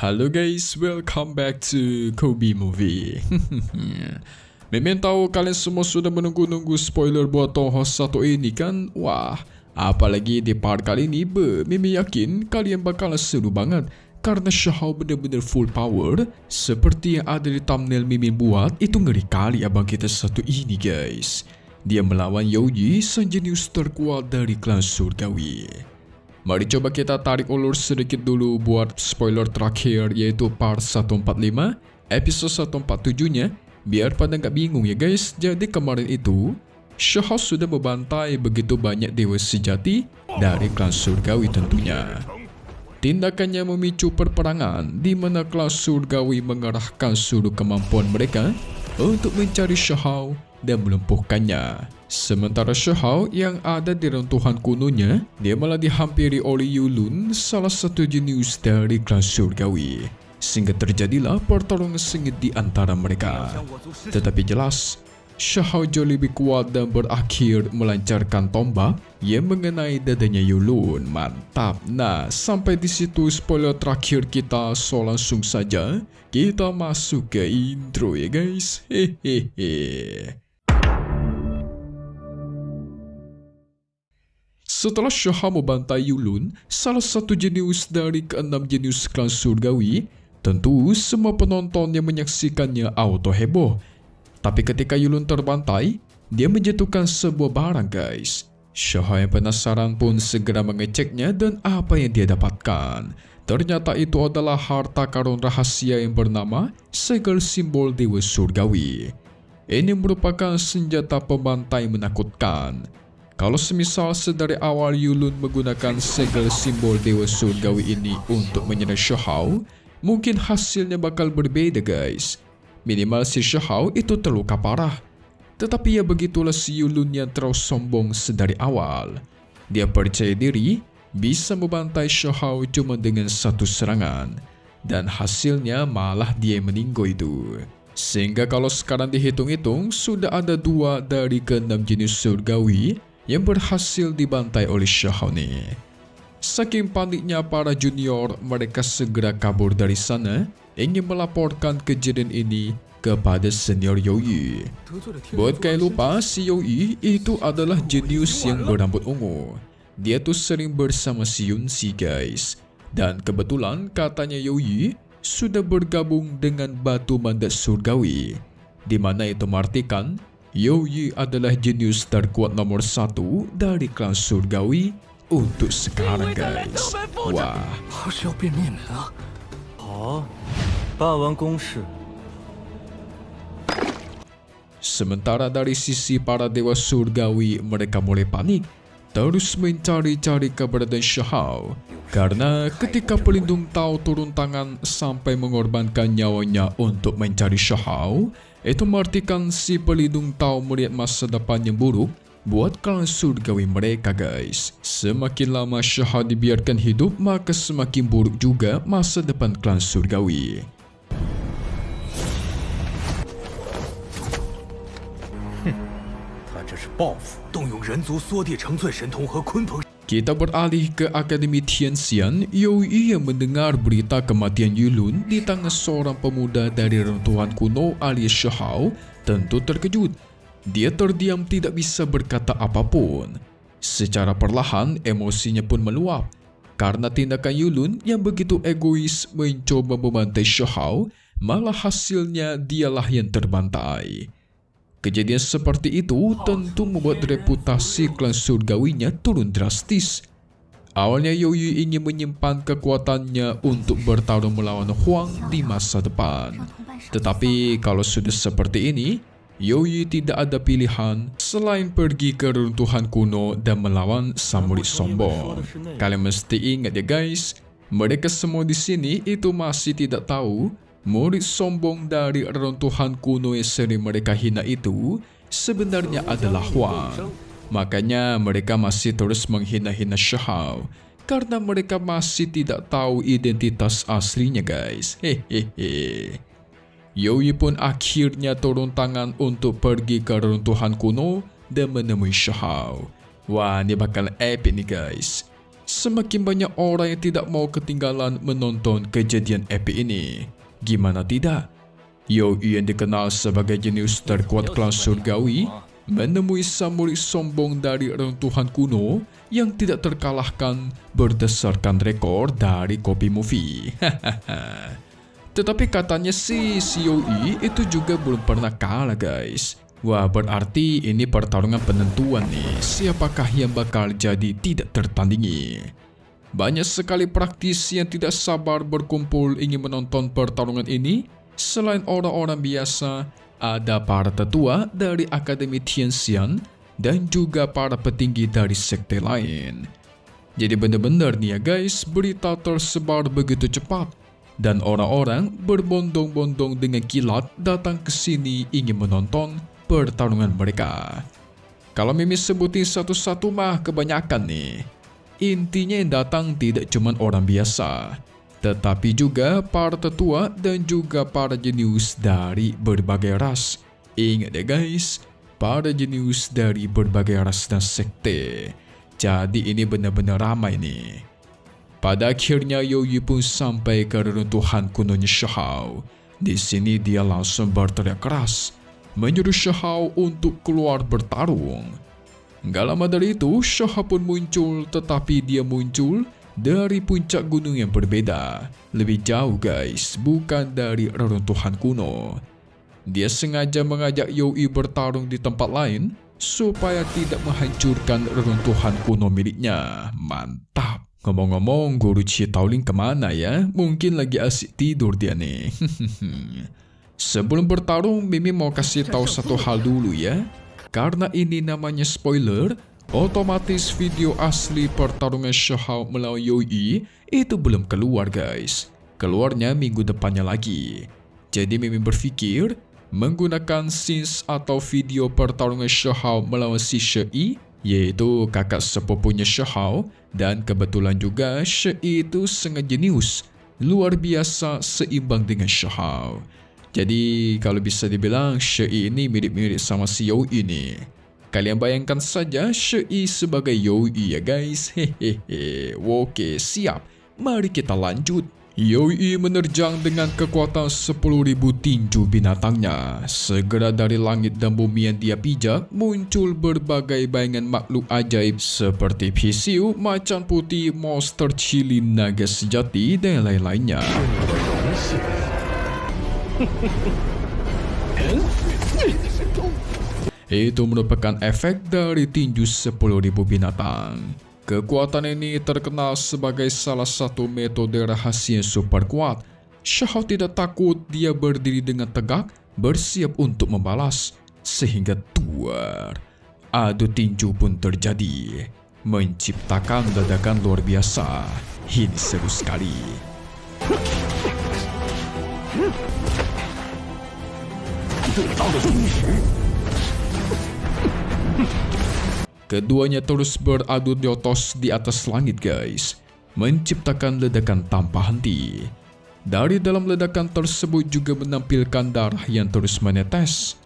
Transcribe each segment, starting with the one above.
Halo guys, welcome back to Kobe Movie. Memang tahu kalian semua sudah menunggu-nunggu spoiler buat Toho satu ini kan? Wah, apalagi di part kali ini, Mimi yakin kalian bakal seru banget. Karena Xiahou benar-benar full power. Seperti yang ada di thumbnail Mimin buat, itu ngeri kali abang kita satu ini guys. Dia melawan Youyi, sang jenius terkuat dari klan surgawi. Mari coba kita tarik ulur sedikit dulu buat spoiler terakhir, yaitu part 145 episode 147-nya, biar pada nggak bingung ya guys. Jadi kemarin itu Xiahou sudah membantai begitu banyak dewa sejati dari klan surgawi tentunya. Tindakannya memicu perperangan di mana klan surgawi mengerahkan seluruh kemampuan mereka untuk mencari Xiahou dan melumpuhkannya. Sementara Xiahou yang ada di runtuhan kunonya, dia malah dihampiri oleh Yulun, salah satu jenius dari klan surgawi. Sehingga terjadilah pertarungan sengit di antara mereka. Tetapi jelas, Xiahou jauh lebih kuat dan berakhir melancarkan tombak yang mengenai dadanya Yulun. Mantap. Nah, sampai di situ spoiler terakhir kita, so langsung saja kita masuk ke intro ya guys. Hehehe. Setelah Xiahou membantai Yulun, salah satu jenius dari keenam jenius klan surgawi, tentu semua penonton yang menyaksikannya auto heboh. Tapi ketika Yulun terbantai, dia menjatuhkan sebuah barang guys. Xiahou yang penasaran pun segera mengeceknya dan apa yang dia dapatkan. Ternyata itu adalah harta karun rahasia yang bernama segel simbol dewa surgawi. Ini merupakan senjata pembantai menakutkan. Kalau semisal sedari awal Yulun menggunakan segel simbol dewa surgawi ini untuk menyerang Xiahou, mungkin hasilnya bakal berbeda guys. Minimal si Xiahou itu terluka parah. Tetapi ya begitulah si Yulun yang terus sombong sedari awal. Dia percaya diri bisa membantai Xiahou cuma dengan satu serangan. Dan hasilnya malah dia meninggal itu. Sehingga kalau sekarang dihitung-hitung, sudah ada 2 dari ke-6 jenis surgawi yang berhasil dibantai oleh Xiahou nih. Saking paniknya para junior, mereka segera kabur dari sana, ingin melaporkan kejadian ini kepada senior Youyi. Buat kalian lupa, si Youyi itu adalah jenius yang berambut ungu. Dia tuh sering bersama si Yunxi guys. Dan kebetulan katanya Youyi sudah bergabung dengan batu mandat surgawi, di mana itu mengartikan Youyi adalah jenius terkuat nomor 1 dari klan surgawi untuk sekarang guys. Wah. Sementara dari sisi para dewa surgawi, mereka mulai panik, terus mencari-cari keberadaan Xiahou. Karena ketika pelindung Tao turun tangan sampai mengorbankan nyawanya untuk mencari Xiahou, itu mengartikan si pelindung Tao melihat masa depan yang buruk buat klan surgawi mereka guys. Semakin lama Xiahou dibiarkan hidup, maka semakin buruk juga masa depan klan surgawi. Kita beralih ke Akademi Tianxian. Youyi yang mendengar berita kematian Yulun di tangan seorang pemuda dari runtuhan kuno alias Xiahou tentu terkejut. Dia terdiam, tidak bisa berkata apapun. Secara perlahan emosinya pun meluap karena tindakan Yulun yang begitu egois mencoba membantai Xiahou, malah hasilnya dialah yang terbantai. Kejadian seperti itu tentu membuat reputasi klan surgawinya turun drastis. Awalnya Youyi ingin menyimpan kekuatannya untuk bertarung melawan Huang di masa depan. Tetapi kalau sudah seperti ini, Youyi tidak ada pilihan selain pergi ke runtuhan kuno dan melawan sang murid sombong. Kalian mesti ingat ya guys, mereka semua di sini itu masih tidak tahu murid sombong dari runtuhan kuno yang sering mereka hina itu sebenarnya adalah Huang. Makanya mereka masih terus menghina-hina Xiahou karena mereka masih tidak tahu identitas aslinya guys. Hehehe. Youyi pun akhirnya turun tangan untuk pergi ke runtuhan kuno dan menemui Xiahou. Wah, ini bakal epic nih guys. semakin banyak orang yang tidak mau ketinggalan menonton kejadian epik ini. Gimana tidak? Yoi yang dikenal sebagai jenius terkuat kelas surgawi menemui samurai sombong dari reruntuhan kuno yang tidak terkalahkan berdasarkan rekor dari Kopi Movie. Tetapi katanya si Yoi itu juga belum pernah kalah guys. Wah, berarti ini pertarungan penentuan nih, siapakah yang bakal jadi tidak tertandingi. Banyak sekali praktisi yang tidak sabar berkumpul ingin menonton pertarungan ini. Selain orang-orang biasa, ada para tetua dari Akademi Tianxian dan juga para petinggi dari sekte lain. Jadi benar-benar nih ya guys, berita tersebar begitu cepat dan orang-orang berbondong-bondong dengan kilat datang ke sini ingin menonton pertarungan mereka. Kalau Mimi sebutin satu-satu mah kebanyakan nih. Intinya yang datang tidak cuma orang biasa, tetapi juga para tetua dan juga para jenius dari berbagai ras. Ingat ya guys, para jenius dari berbagai ras dan sekte. Jadi ini benar-benar ramai nih. Pada akhirnya Yoi pun sampai ke reruntuhan kunonya Shahao. Di sini dia langsung berteriak keras, menyuruh Shahao untuk keluar bertarung. Gak lama dari itu, Shahao pun muncul, tetapi dia muncul dari puncak gunung yang berbeda. Lebih jauh guys, bukan dari reruntuhan kuno. Dia sengaja mengajak Yoi bertarung di tempat lain, supaya tidak menghancurkan reruntuhan kuno miliknya. Mantap. Ngomong-ngomong, Guru Chi Taoling kemana ya? Mungkin lagi asik tidur dia nih. Sebelum bertarung, Mimi mau kasih tahu satu hal dulu ya. Karena ini namanya spoiler, otomatis video asli pertarungan Shahao melawan Yoi itu belum keluar guys. Keluarnya minggu depannya lagi. Jadi Mimi berpikir menggunakan scenes atau video pertarungan Shahao melawan si Shei, yaitu kakak sepupunya Shahao, dan kebetulan juga Shei itu sangat jenius, luar biasa seimbang dengan Shahao. Jadi kalau bisa dibilang Shei ini mirip-mirip sama si Yoi ini. Kalian bayangkan saja Shei sebagai Yoi ya guys. Hehehe. Oke, siap. Mari kita lanjut. Yoi menerjang dengan kekuatan 10.000 tinju binatangnya. Segera dari langit dan bumi yang dia pijak, muncul berbagai bayangan makhluk ajaib seperti pisiu, macan putih, monster cilin, naga sejati, dan lain-lainnya. Itu merupakan efek dari tinju 10.000 binatang. Kekuatan ini terkenal sebagai salah satu metode rahasia super kuat. Shahao tidak takut, dia berdiri dengan tegak, bersiap untuk membalas. Sehingga duar, adu tinju pun terjadi, menciptakan ledakan luar biasa. Ini seru sekali. Keduanya terus beradu diotos di atas langit guys, menciptakan ledakan tanpa henti. Dari dalam ledakan tersebut juga menampilkan darah yang terus menetes.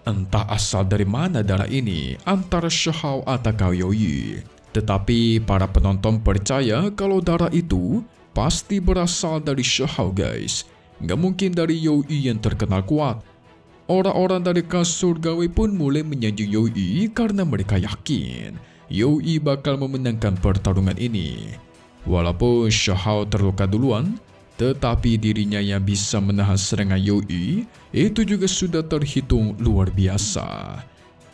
Entah asal dari mana darah ini, antara Shahao atau Yoi. Tetapi para penonton percaya kalau darah itu pasti berasal dari Shahao guys. Gak mungkin dari Yoi yang terkenal kuat. Orang-orang dari kelas surgawi pun mulai menyanjung Yoi karena mereka yakin Yoi bakal memenangkan pertarungan ini. Walaupun Shahao terluka duluan, tetapi dirinya yang bisa menahan serangan Yoi itu juga sudah terhitung luar biasa.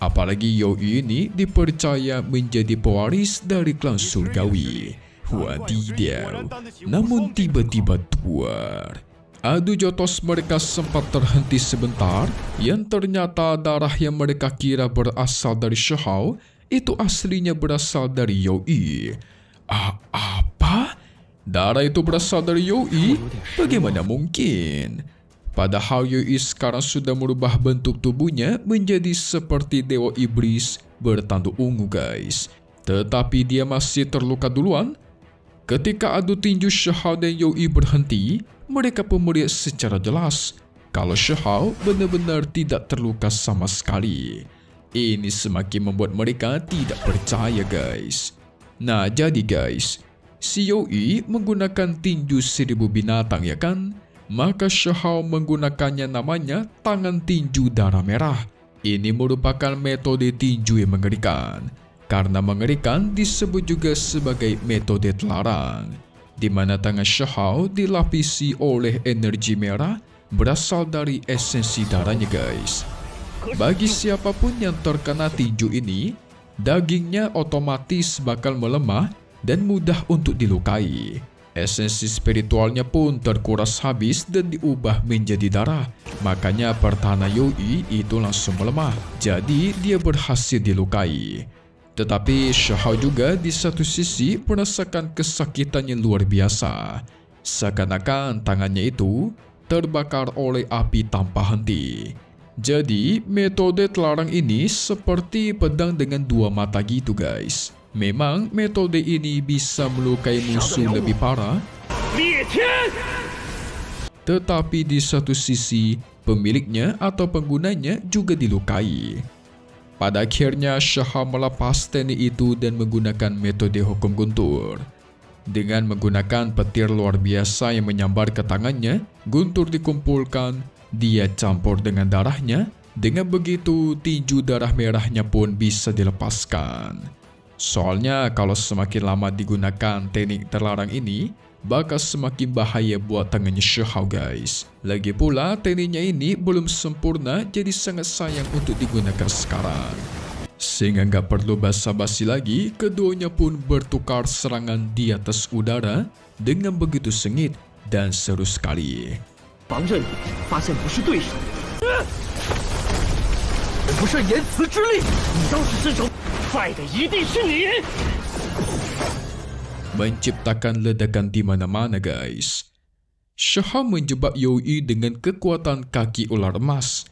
Apalagi Yoi ini dipercaya menjadi pewaris dari klan surgawi. Wadidaw, namun tiba-tiba duar. Adu jotos mereka sempat terhenti sebentar, yang ternyata darah yang mereka kira berasal dari Shahao itu aslinya berasal dari Yoi. Apa? Darah itu berasal dari Yoi? Bagaimana mungkin? Padahal Yoi sekarang sudah merubah bentuk tubuhnya menjadi seperti dewa iblis bertanduk ungu guys. Tetapi dia masih terluka duluan. Ketika adu tinju Shahao dan Yoi berhenti, mereka pun melihat secara jelas kalau Shahao benar-benar tidak terluka sama sekali. Ini semakin membuat mereka tidak percaya guys. Nah, jadi guys, si Yoi menggunakan tinju 1000 binatang ya kan? Maka Shahao menggunakannya namanya tangan tinju darah merah. Ini merupakan metode tinju yang mengerikan. Karena mengerikan disebut juga sebagai metode terlarang, di mana tangan Shahao dilapisi oleh energi merah berasal dari esensi darahnya guys. Bagi siapapun yang terkena tinju ini, dagingnya otomatis bakal melemah dan mudah untuk dilukai. Esensi spiritualnya pun terkuras habis dan diubah menjadi darah. Makanya pertahanan Yoi itu langsung melemah. Jadi dia berhasil dilukai. Tetapi Shahao juga di satu sisi merasakan kesakitan yang luar biasa. Seakan-akan tangannya itu terbakar oleh api tanpa henti. Jadi metode terlarang ini seperti pedang dengan dua mata gitu guys. Memang metode ini bisa melukai musuh lebih parah, tetapi di satu sisi pemiliknya atau penggunanya juga dilukai. Pada akhirnya Shahao melepas teknik itu dan menggunakan metode hukum guntur. Dengan menggunakan petir luar biasa yang menyambar ke tangannya, guntur dikumpulkan, dia campur dengan darahnya. Dengan begitu tinju darah merahnya pun bisa dilepaskan. Soalnya kalau semakin lama digunakan teknik terlarang ini, bakal semakin bahaya buat tangannya Shahao guys. Lagi pula tekniknya ini belum sempurna, jadi sangat sayang untuk digunakan sekarang. Sehingga nggak perlu basa-basi lagi, keduanya pun bertukar serangan di atas udara dengan begitu sengit dan seru sekali. Menciptakan ledakan di mana-mana guys. Shahao menjebak Yoi dengan kekuatan kaki ular emas.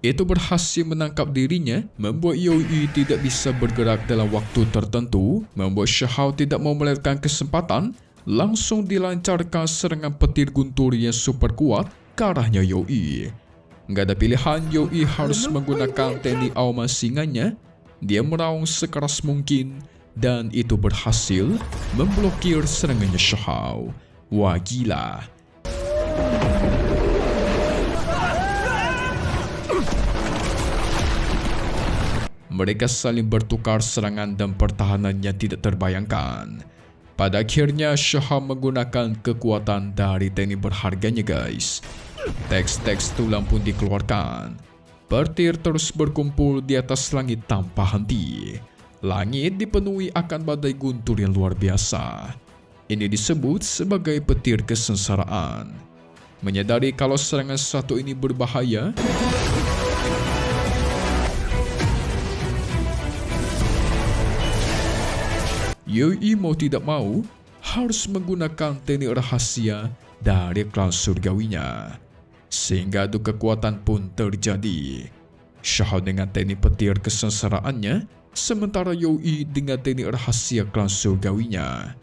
Itu berhasil menangkap dirinya, membuat Yoi tidak bisa bergerak dalam waktu tertentu, membuat Shahao tidak mau melewatkan kesempatan, langsung dilancarkan serangan petir guntur yang super kuat ke arahnya Yoi. Nggak ada pilihan, Yoi harus menggunakan teknik auma singanya. Dia meraung sekeras mungkin dan itu berhasil memblokir serangannya Shahao. Wah gila. Mereka saling bertukar serangan dan pertahanan yang tidak terbayangkan. Pada akhirnya Shahao menggunakan kekuatan dari teknik berharganya guys. Teks-teks tulang pun dikeluarkan. Petir terus berkumpul di atas langit tanpa henti. Langit dipenuhi akan badai guntur yang luar biasa. Ini disebut sebagai petir kesengsaraan. Menyadari kalau serangan satu ini berbahaya, Yoi mau tidak mau harus menggunakan teknik rahasia dari klan surgawinya. Sehingga adu kekuatan pun terjadi. Shahao dengan teknik petir kesengsaraannya, sementara Yoi dengan teknik rahasia klan surgawinya.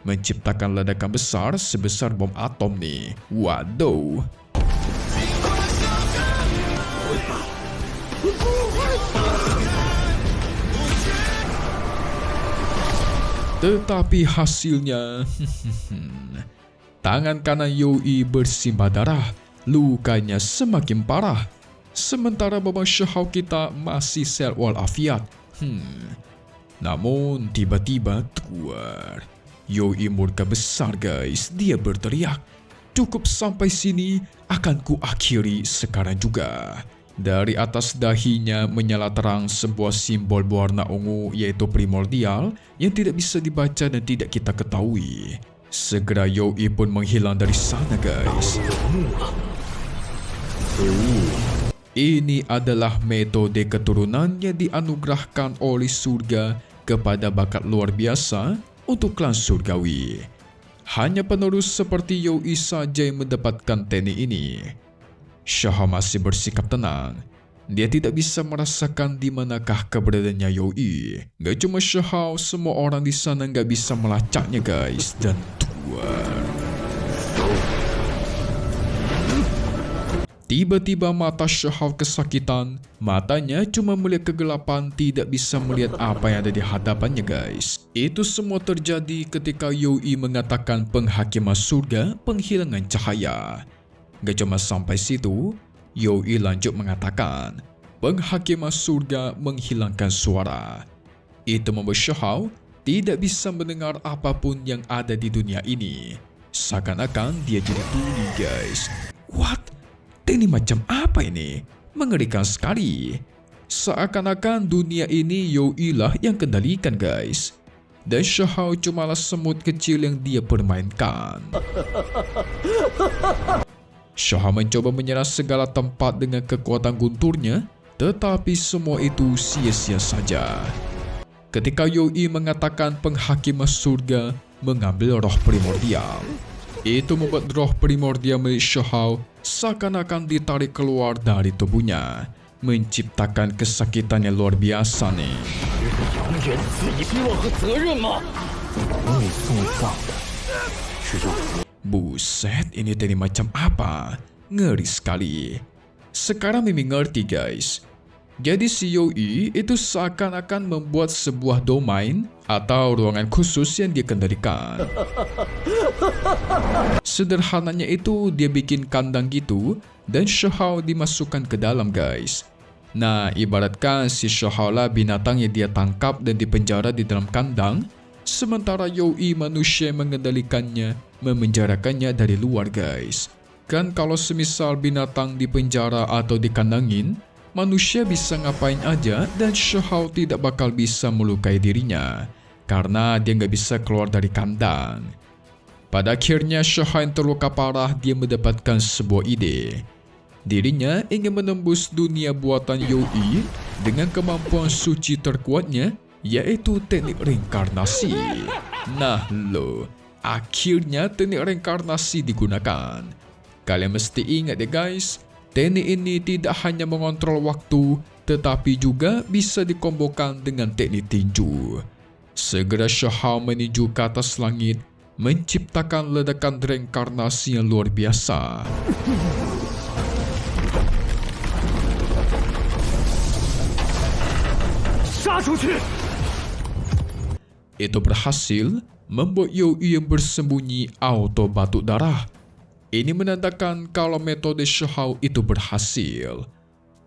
Menciptakan ledakan besar sebesar bom atom nih. Waduh. Tetapi hasilnya, tangan kanan Yoi bersimbah darah. Lukanya semakin parah. Sementara babang Shahao kita masih sel walafiat. Namun tiba-tiba tuar. Yoi murka besar guys. Dia berteriak, "Cukup sampai sini, akan ku akhiri sekarang juga." Dari atas dahinya menyala terang sebuah simbol berwarna ungu, yaitu primordial, yang tidak bisa dibaca dan tidak kita ketahui. Segera Yoi pun menghilang dari sana guys. Ini adalah metode keturunan yang dianugerahkan oleh surga kepada bakat luar biasa untuk klan surgawi. Hanya penerus seperti Yoi saja yang mendapatkan teknik ini. Shahao masih bersikap tenang. Dia tidak bisa merasakan di manakah keberadaannya Yoi. Gak cuma Shahao, semua orang di sana gak bisa melacaknya guys. Dan tuar. Tiba-tiba mata Shahao kesakitan, matanya cuma melihat kegelapan, tidak bisa melihat apa yang ada di hadapannya guys. Itu semua terjadi ketika Youyi mengatakan penghakiman surga penghilangan cahaya. Gak cuma sampai situ, Youyi lanjut mengatakan penghakiman surga menghilangkan suara. Itu membuat Shahao tidak bisa mendengar apapun yang ada di dunia ini. Seakan-akan dia jadi tuli guys. What? Ini macam apa ini? Mengerikan sekali. Seakan-akan dunia ini Youyi lah yang kendalikan guys. Dan Shahao cumalah semut kecil yang dia permainkan. Shahao mencoba menyerang segala tempat dengan kekuatan gunturnya, tetapi semua itu sia-sia saja. Ketika Youyi mengatakan penghakiman surga mengambil roh primordial, itu membuat roh primordial milik Shahao seakan-akan ditarik keluar dari tubuhnya, menciptakan kesakitan yang luar biasa nih. Buset, ini tadi macam apa? Ngeri sekali. Sekarang Mimi ngerti guys. Jadi si Youyi itu seakan-akan membuat sebuah domain atau ruangan khusus yang dia kendalikan. Sederhananya itu dia bikin kandang gitu dan Shahao dimasukkan ke dalam guys. Nah, ibaratkan si Shahao lah binatang yang dia tangkap dan dipenjara di dalam kandang, sementara Youyi manusia yang mengendalikannya, memenjarakannya dari luar guys. Kan kalau semisal binatang dipenjara atau dikandangin, manusia bisa ngapain aja dan Shahao tidak bakal bisa melukai dirinya karena dia nggak bisa keluar dari kandang. Pada akhirnya Shahao yang terluka parah, dia mendapatkan sebuah ide. Dirinya ingin menembus dunia buatan Youyi dengan kemampuan suci terkuatnya, yaitu teknik reinkarnasi. Nah lo, akhirnya teknik reinkarnasi digunakan. Kalian mesti ingat ya guys, teknik ini tidak hanya mengontrol waktu, tetapi juga bisa dikombokan dengan teknik tinju. Segera Shahao meninju ke atas langit, menciptakan ledakan reinkarnasi yang luar biasa. Itu berhasil membuat Youyi yang bersembunyi auto batuk darah. Ini menandakan kalau metode Shahao itu berhasil.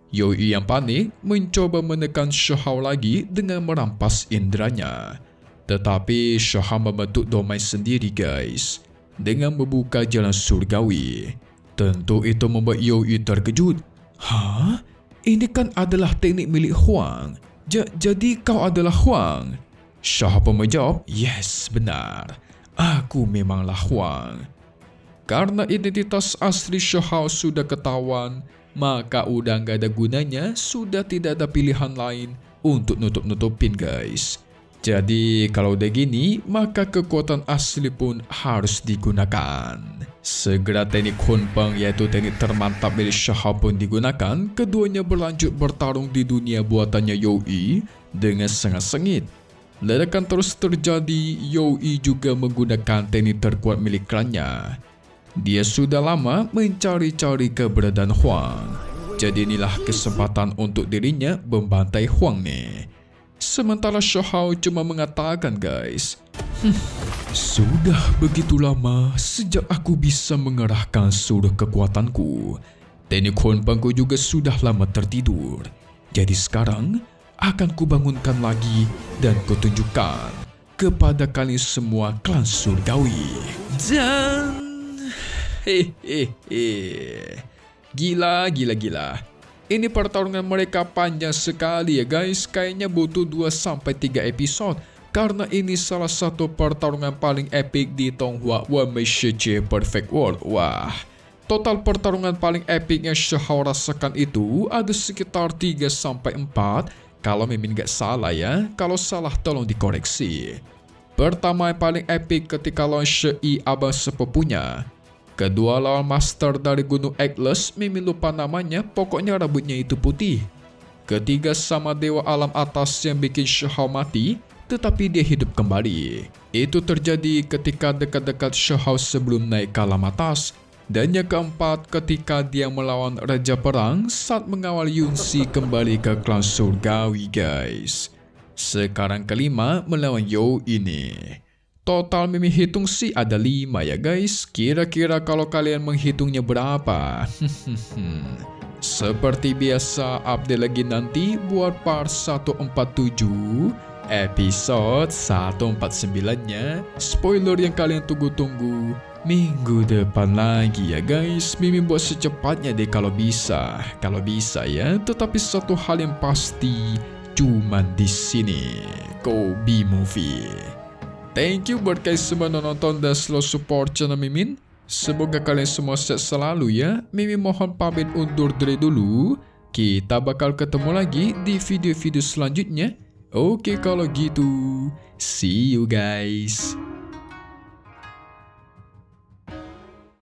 Youyi yang panik mencoba menekan Shahao lagi dengan merampas inderanya. Tetapi Shahao membentuk domain sendiri guys, dengan membuka jalan surgawi. Tentu itu membuat Youyi terkejut. Hah? Ini kan adalah teknik milik Huang. Jadi kau adalah Huang? Shahao pun menjawab, yes benar. Aku memanglah Huang. Karena identitas asli Shahao sudah ketahuan, maka udah gak ada gunanya, sudah tidak ada pilihan lain untuk nutup-nutupin guys. Jadi kalau udah gini, maka kekuatan asli pun harus digunakan. Segera teknik Hunpeng, yaitu teknik termantap milik Shahao pun digunakan. Keduanya berlanjut bertarung di dunia buatannya Youyi dengan sangat sengit. Ledakan terus terjadi, Youyi juga menggunakan teknik terkuat milik klannya. Dia sudah lama mencari-cari keberadaan Huang. Jadi inilah kesempatan untuk dirinya membantai Huang nih. Sementara Shahao cuma mengatakan guys, sudah begitu lama sejak aku bisa mengerahkan seluruh kekuatanku. Teknik Hunpengku juga sudah lama tertidur. Jadi sekarang akan kubangunkan lagi dan kutunjukkan kepada kalian semua klan surgawi. Dan Gila. Ini pertarungan mereka panjang sekali ya guys. Kayaknya butuh 2-3 episode. Karena ini salah satu pertarungan paling epic di Tonghua One Message Perfect World. Wah, total pertarungan paling epic yang Shahao rasakan itu ada sekitar 3-4. Kalau Mimin gak salah ya. Kalau salah tolong dikoreksi. Pertama yang paling epic ketika lawan Shi, abang sepupunya. Kedua lawan master dari Gunung Atlas, Mimin lupa namanya, pokoknya rambutnya itu putih. Ketiga sama dewa alam atas yang bikin Shahao mati, tetapi dia hidup kembali. Itu terjadi ketika dekat-dekat Shahao sebelum naik ke alam atas. Dan yang keempat, ketika dia melawan Raja Perang saat mengawal Yunsi kembali ke klan surgawi guys. Sekarang kelima melawan Yo ini. Total Mimi hitung sih ada 5 ya guys. Kira-kira kalau kalian menghitungnya berapa? Seperti biasa update lagi nanti buat part 147 episode 149-nya. Spoiler yang kalian tunggu-tunggu minggu depan lagi ya guys. Mimi buat secepatnya deh kalau bisa. Kalau bisa ya. Tetapi satu hal yang pasti cuman di sini Kobe Movie. Thank you buat guys semua nonton dan selalu support channel Mimin. Semoga kalian semua sehat selalu ya. Mimi mohon pamit undur diri dulu. Kita bakal ketemu lagi di video-video selanjutnya. Oke kalau gitu. See you guys.